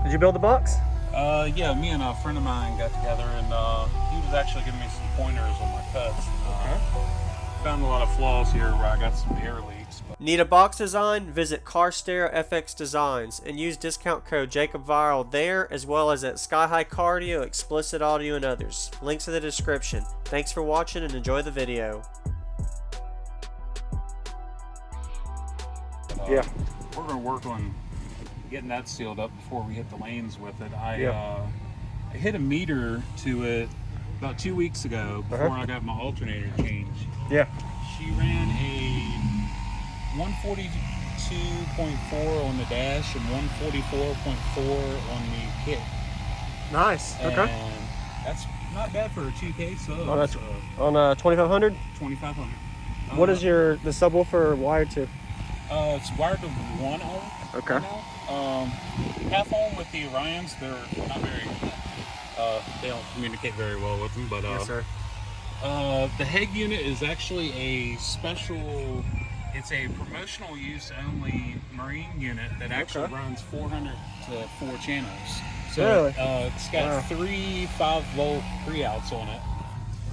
Did you build the box? Yeah, me and a friend of mine got together, and he was actually giving me some pointers on my cuts. Found a lot of flaws here where I got some air leaks. But... Need a box design? Visit Carstera FX Designs and use discount code JacobViral there, as well as at SkyHigh Cardio, Explicit Audio, and others. Links in the description. Thanks for watching and enjoy the video. We're going to work on getting that sealed up before we hit the lanes with it. I hit a meter to it about 2 weeks ago before I got my alternator changed. Yeah. She ran a 142.4 on the dash and 144.4 on the kit. Nice. Okay. And that's not bad for a 2K sub. Oh, that's on 2500. 2500. What is the subwoofer wired to? It's wired to 1 ohm. Okay. Right now. Half ohm with the Orions, they're not very. They don't communicate very well with them, but yes, sir. The head unit is actually a special. It's a promotional use only marine unit that actually runs 400 to 4 channels. So really? It's got 3 5-volt pre-outs on it.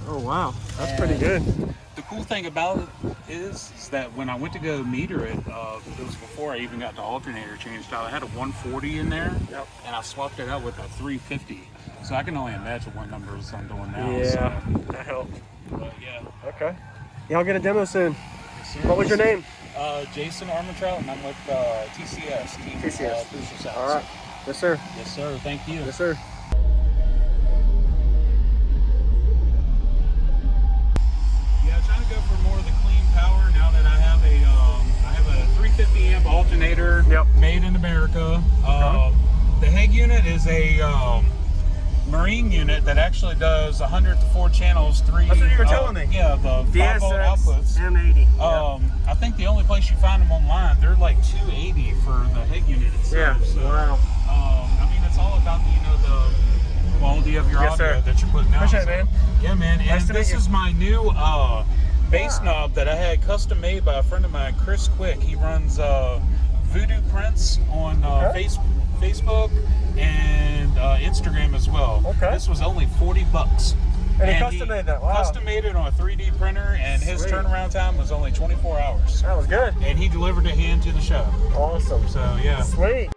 Oh wow, that's pretty good. The cool thing about it is that when I went to go meter it, it was before I even got the alternator changed out. I had a 140 in there, and I swapped it out with a 350. So I can only imagine what numbers I'm doing now. Yeah, so. that helped. But yeah. Okay. Yeah, I'll get a demo soon. Yes, sir. What was your name? Jason Armentrout, and I'm with TCS. TCS. All right. Yes, sir. Yes, sir. Thank you. Yes, sir. Yeah, trying to go for more of the clean power now that I have a 350 amp alternator made in America. The head unit is a marine unit that actually does 100 to 4 channels, 3. That's what you were telling me. Yeah, the 5-volt outputs. M80. I think the only place you find them online, they're like 280 for the head unit itself. Yeah. So, wow. I mean, it's all about the quality of your audio that you're putting out. Appreciate it, man. Yeah, man. And Nice to this meet you. is my new bass knob that I had custom made by a friend of mine, Chris Quick. He runs Voodoo Prints on Facebook and Instagram as well. Okay. This was only $40. And he custom made that. Wow. Custom made it on a 3D printer, and his turnaround time was only 24 hours. That was good. And he delivered it hand to the show. Awesome. So yeah. Sweet.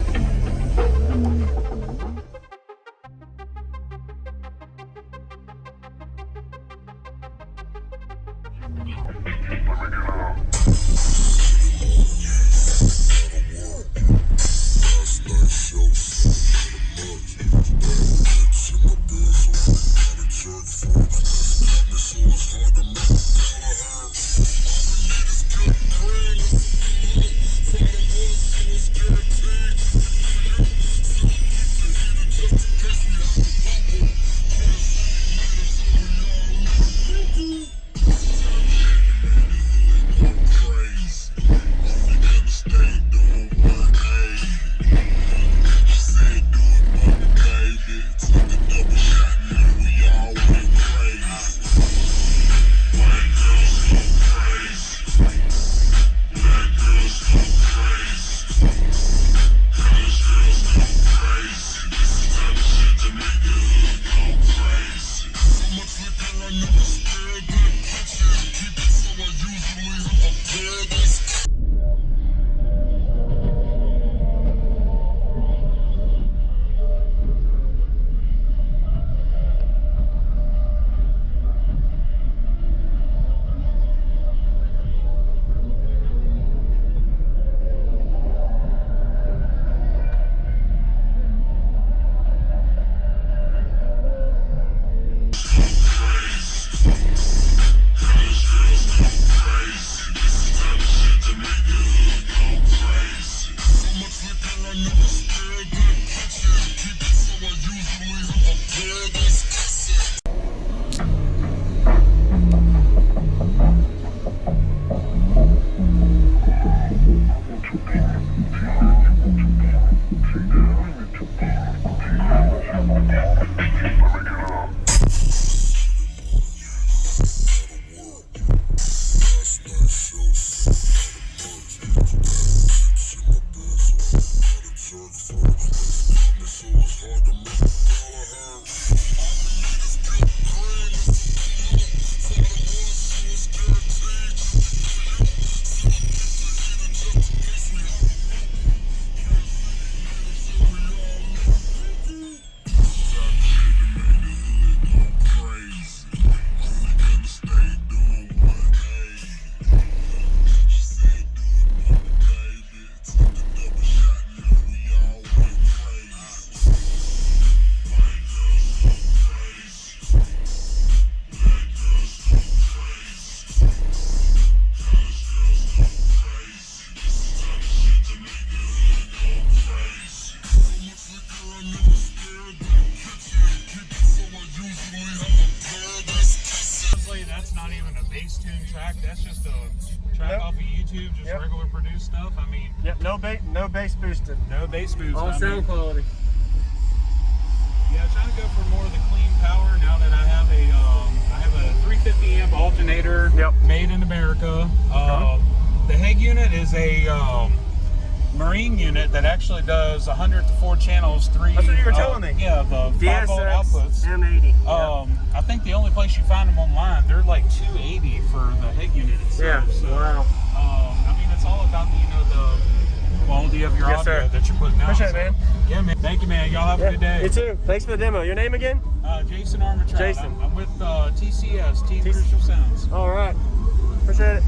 track. That's just a track off of YouTube, just regular produced stuff. I mean, no bass boosted. No bass boosted. All sound quality. Yeah, trying to go for more of the clean power now that I have a 350 amp alternator made in America. The head unit is a marine unit that actually does 100 to 4 channels, 3. That's what you were telling me. Yeah, the 5-volt outputs. M80. I think the only place you find them online, they're like 280 for the head unit itself. Yeah. So, Wow. I mean, it's all about the quality of your audio that you're putting out. Appreciate it, man. Yeah, man. Thank you, man. Y'all have a good day. You too. Thanks for the demo. Your name again? Jason Armitrout. Jason. I'm with TCS, Team Crucial Sounds. All right. Appreciate it.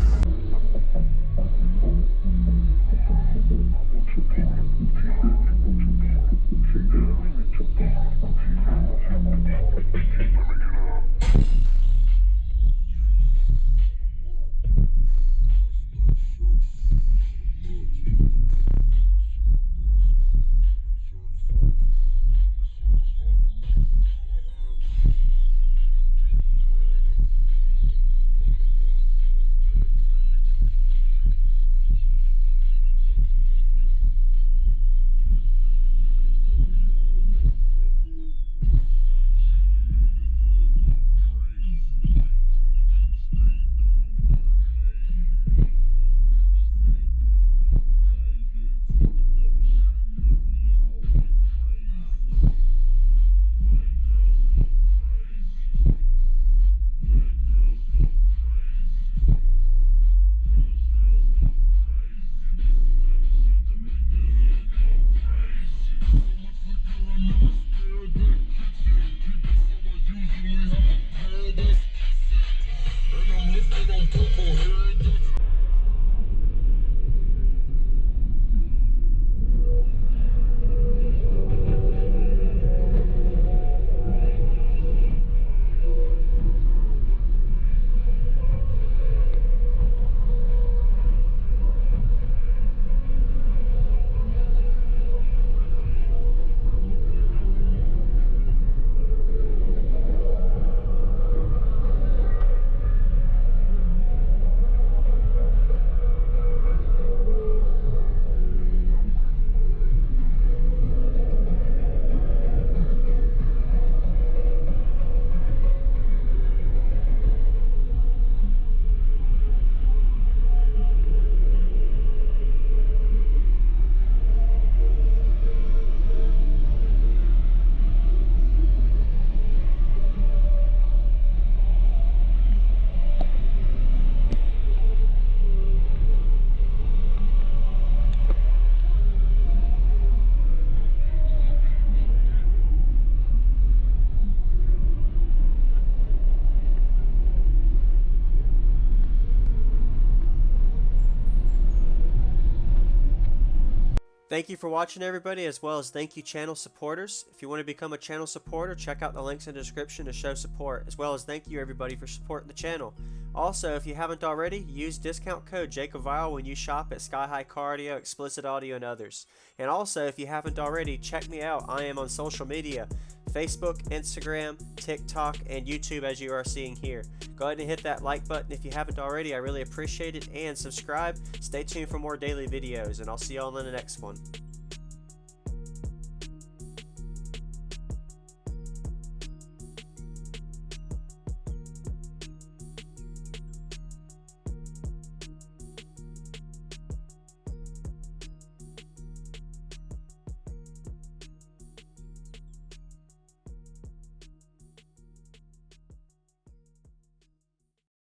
Thank you for watching, everybody, as well as thank you channel supporters. If you want to become a channel supporter, check out the links in the description to show support, as well as thank you everybody for supporting the channel. Also, if you haven't already, use discount code JacobViral when you shop at SkyHigh Cardio, Explicit Audio, and others. And also, if you haven't already, check me out. I am on social media, Facebook, Instagram, TikTok, and YouTube, as you are seeing here. Go ahead and hit that like button if you haven't already. I really appreciate it. And subscribe. Stay tuned for more daily videos, and I'll see you all in the next one.